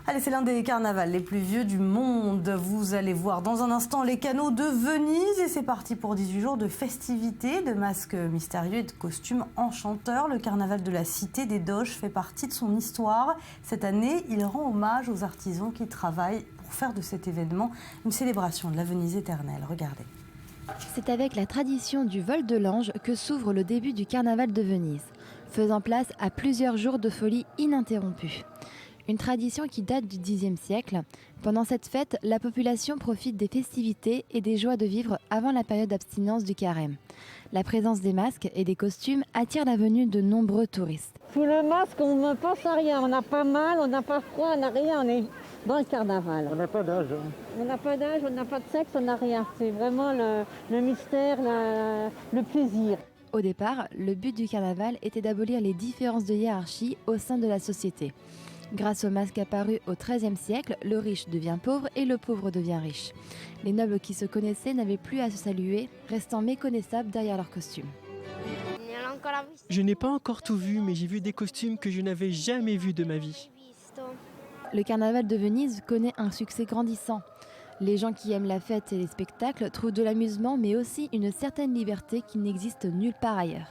Allez, c'est l'un des carnavals les plus vieux du monde. Vous allez voir dans un instant les canaux de Venise. Et c'est parti pour 18 jours de festivités, de masques mystérieux et de costumes enchanteurs. Le carnaval de la Cité des Doges fait partie de son histoire. Cette année, il rend hommage aux artisans qui travaillent pour faire de cet événement une célébration de la Venise éternelle. Regardez. C'est avec la tradition du vol de l'ange que s'ouvre le début du carnaval de Venise, faisant place à plusieurs jours de folie ininterrompue. Une tradition qui date du Xe siècle. Pendant cette fête, la population profite des festivités et des joies de vivre avant la période d'abstinence du carême. La présence des masques et des costumes attire la venue de nombreux touristes. Sous le masque, on ne pense à rien. On n'a pas mal, on n'a pas froid, on n'a rien. On est dans le carnaval. On n'a pas d'âge. On n'a pas d'âge, on n'a pas de sexe, on n'a rien. C'est vraiment le mystère, le plaisir. Au départ, le but du carnaval était d'abolir les différences de hiérarchie au sein de la société. Grâce aux masques apparus au XIIIe siècle, le riche devient pauvre et le pauvre devient riche. Les nobles qui se connaissaient n'avaient plus à se saluer, restant méconnaissables derrière leurs costumes. Je n'ai pas encore tout vu, mais j'ai vu des costumes que je n'avais jamais vus de ma vie. Le carnaval de Venise connaît un succès grandissant. Les gens qui aiment la fête et les spectacles trouvent de l'amusement, mais aussi une certaine liberté qui n'existe nulle part ailleurs.